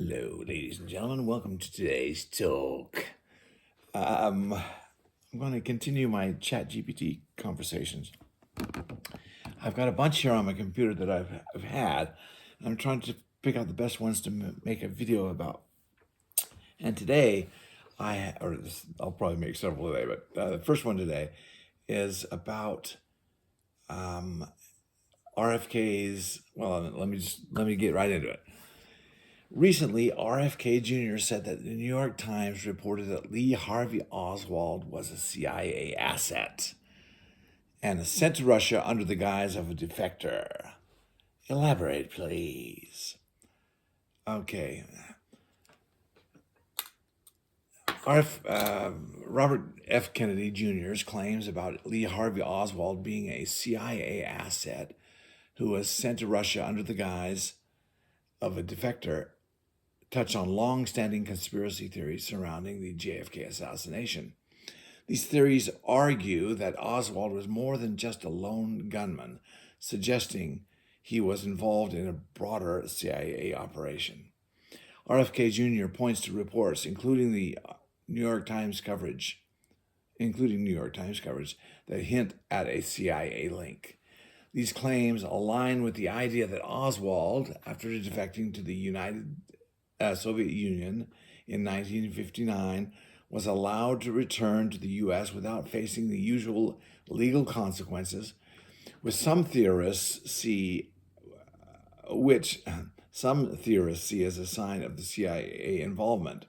Hello, ladies and gentlemen. Welcome to today's talk. I'm going to continue my ChatGPT conversations. I've got a bunch here on my computer that I've had. And I'm trying to pick out the best ones to make a video about. And today, I'll probably make several today, but the first one today is about RFK's. Well, let me get right into it. Recently, RFK Jr. said that the New York Times reported that Lee Harvey Oswald was a CIA asset and sent to Russia under the guise of a defector. Elaborate, please. Okay. Robert F. Kennedy Jr.'s claims about Lee Harvey Oswald being a CIA asset who was sent to Russia under the guise of a defector touch on long-standing conspiracy theories surrounding the JFK assassination. These theories argue that Oswald was more than just a lone gunman, suggesting he was involved in a broader CIA operation. RFK Jr. points to reports, including New York Times coverage, that hint at a CIA link. These claims align with the idea that Oswald, after defecting to the Soviet Union in 1959, was allowed to return to the U.S. without facing the usual legal consequences, which some theorists see as a sign of the CIA involvement.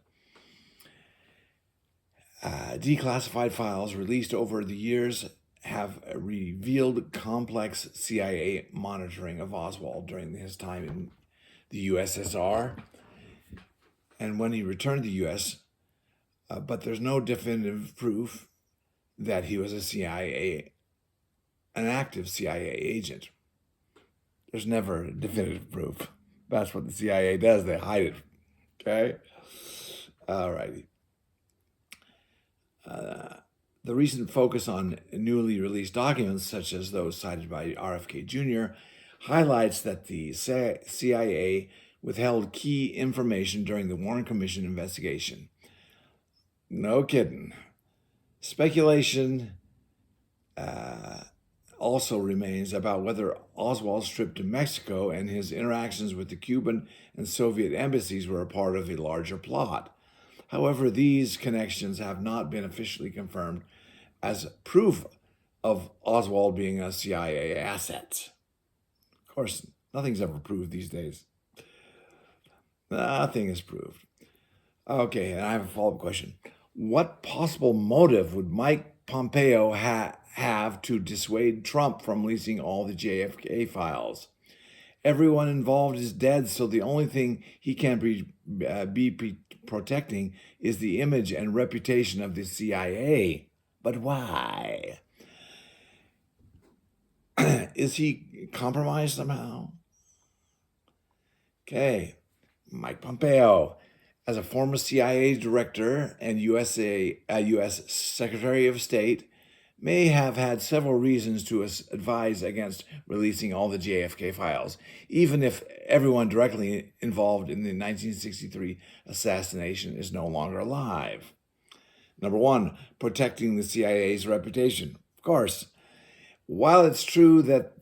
Declassified files released over the years have revealed complex CIA monitoring of Oswald during his time in the USSR and when he returned to the U.S., but there's no definitive proof that he was an active CIA agent. There's never definitive proof. That's what the CIA does. They hide it. Okay? All righty. The recent focus on newly released documents, such as those cited by RFK Jr., highlights that the CIA withheld key information during the Warren Commission investigation. No kidding. Speculation also remains about whether Oswald's trip to Mexico and his interactions with the Cuban and Soviet embassies were a part of a larger plot. However, these connections have not been officially confirmed as proof of Oswald being a CIA asset. Of course, nothing's ever proved these days. Nothing is proved. Okay, and I have a follow-up question. What possible motive would Mike Pompeo have to dissuade Trump from releasing all the JFK files? Everyone involved is dead, so the only thing he can be protecting is the image and reputation of the CIA. But why? Is he compromised somehow? Okay. Mike Pompeo, as a former CIA director and U.S. Secretary of State, may have had several reasons to advise against releasing all the JFK files, even if everyone directly involved in the 1963 assassination is no longer alive. Number one, protecting the CIA's reputation. Of course, while it's true that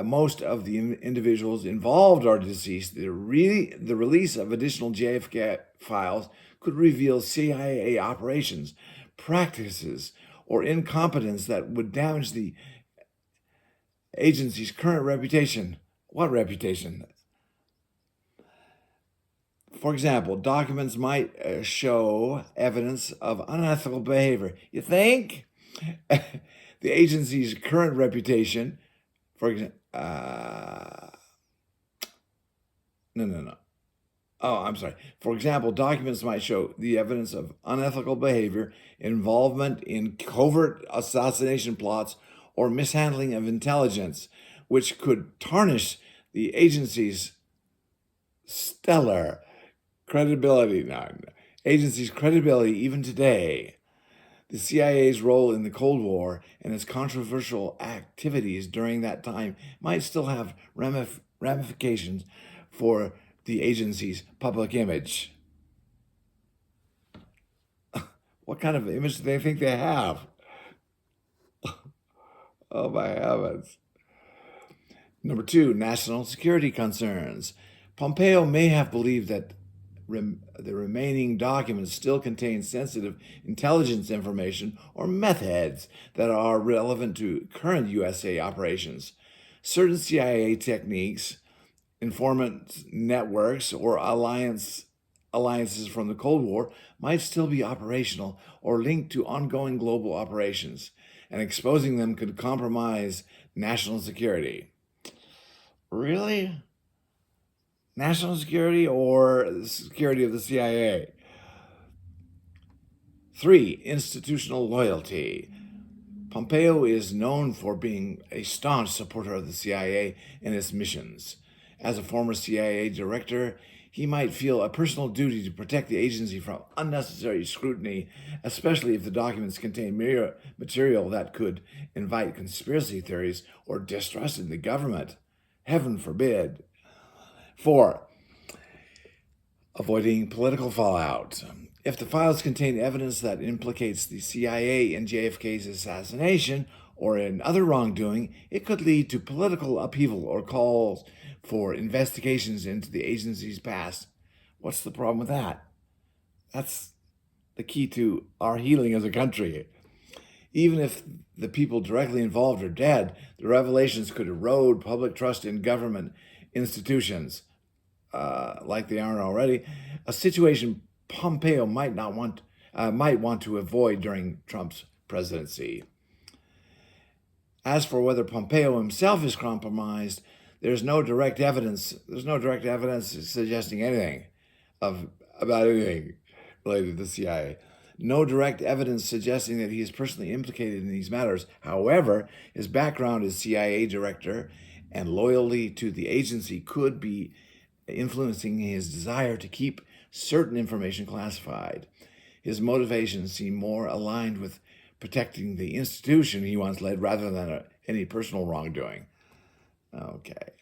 most of the individuals involved are deceased, the release of additional JFK files could reveal CIA operations, practices, or incompetence that would damage the agency's current reputation. What reputation? For example, documents might show evidence of unethical behavior. You think? The agency's current reputation, for example, For example, documents might show the evidence of unethical behavior, involvement in covert assassination plots, or mishandling of intelligence, which could tarnish the agency's stellar credibility. Agency's credibility even today. The CIA's role in the Cold War and its controversial activities during that time might still have ramifications for the agency's public image. What kind of image do they think they have? Oh my heavens. Number 2, national security concerns. Pompeo may have believed that the remaining documents still contain sensitive intelligence information or methods that are relevant to current USA operations. Certain CIA techniques, informant networks, or alliances from the Cold War might still be operational or linked to ongoing global operations, and exposing them could compromise national security. Really? National security or the security of the CIA? 3, institutional loyalty. Pompeo is known for being a staunch supporter of the CIA and its missions. As a former CIA director, he might feel a personal duty to protect the agency from unnecessary scrutiny, especially if the documents contain material that could invite conspiracy theories or distrust in the government. Heaven forbid. 4, avoiding political fallout. If the files contain evidence that implicates the CIA in JFK's assassination or in other wrongdoing, it could lead to political upheaval or calls for investigations into the agency's past. What's the problem with that? That's the key to our healing as a country. Even if the people directly involved are dead, the revelations could erode public trust in government institutions, like they aren't already. A situation Pompeo might want to avoid during Trump's presidency. As for whether Pompeo himself is compromised, there's no direct evidence suggesting anything about anything related to the CIA. No direct evidence suggesting that he is personally implicated in these matters. However, his background as CIA director and loyalty to the agency could be influencing his desire to keep certain information classified. His motivations seem more aligned with protecting the institution he once led rather than any personal wrongdoing. Okay.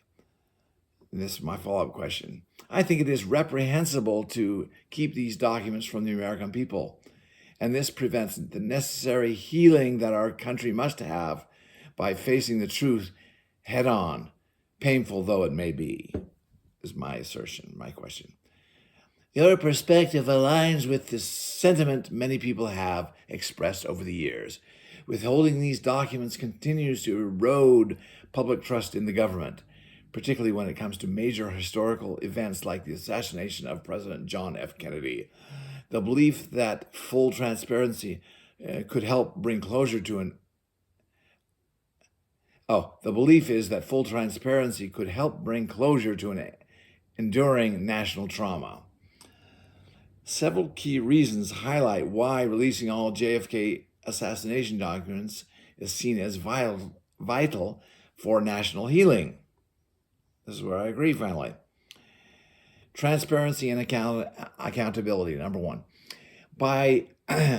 This is my follow-up question. I think it is reprehensible to keep these documents from the American people, and this prevents the necessary healing that our country must have by facing the truth head-on, painful though it may be, is my assertion, my question. Your perspective aligns with the sentiment many people have expressed over the years. Withholding these documents continues to erode public trust in the government, particularly when it comes to major historical events like the assassination of President John F. Kennedy. The belief that full transparency could help bring closure to an enduring national trauma. Several key reasons highlight why releasing all JFK assassination documents is seen as vital for national healing. This is where I agree, finally. Transparency and accountability, number 1. By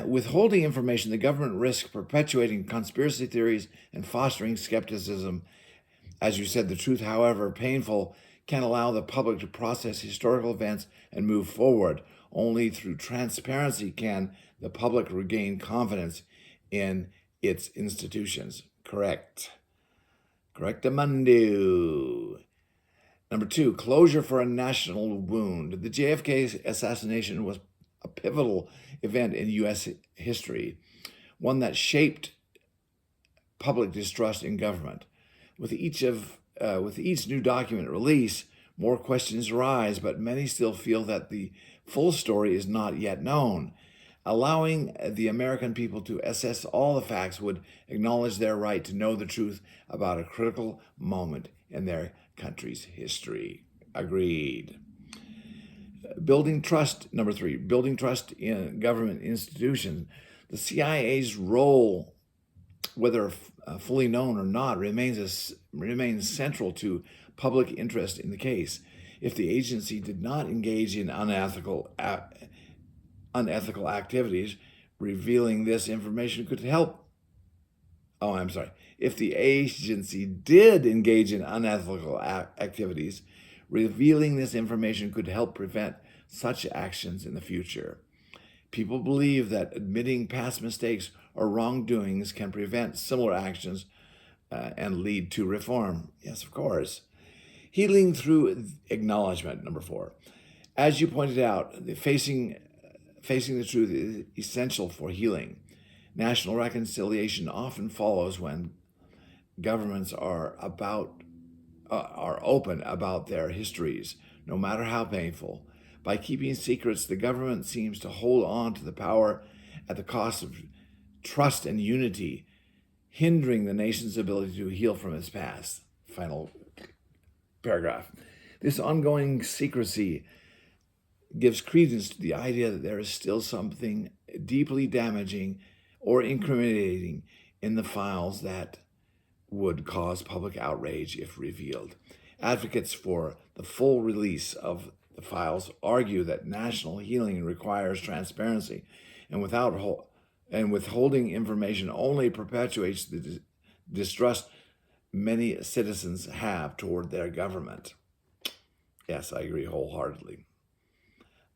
withholding information, the government risks perpetuating conspiracy theories and fostering skepticism. As you said, the truth, however painful, can allow the public to process historical events and move forward. Only through transparency can the public regain confidence in its institutions. Correct. Correctamundo. Number 2, closure for a national wound. The JFK assassination was a pivotal event in U.S. history, one that shaped public distrust in government. With each new document release, more questions arise, but many still feel that the full story is not yet known. Allowing the American people to assess all the facts would acknowledge their right to know the truth about a critical moment in their country's history. Agreed. Building trust, number 3, building trust in government institutions. The CIA's role, whether fully known or not, remains central to public interest in the case. If the agency did not engage in unethical activities, revealing this information could help. If the agency did engage in unethical activities, Revealing this information could help prevent such actions in the future. People believe that admitting past mistakes or wrongdoings can prevent similar actions and lead to reform. Yes, of course. Healing through acknowledgement, number 4. As you pointed out, facing the truth is essential for healing. National reconciliation often follows when governments are open about their histories, no matter how painful. By keeping secrets, the government seems to hold on to the power at the cost of trust and unity, hindering the nation's ability to heal from its past. Final paragraph. This ongoing secrecy gives credence to the idea that there is still something deeply damaging or incriminating in the files that would cause public outrage if revealed. Advocates for the full release of the files argue that national healing requires transparency, and withholding information only perpetuates the distrust many citizens have toward their government. Yes, I agree wholeheartedly.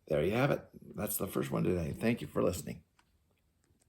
There you have it. That's the first one today. Thank you for listening.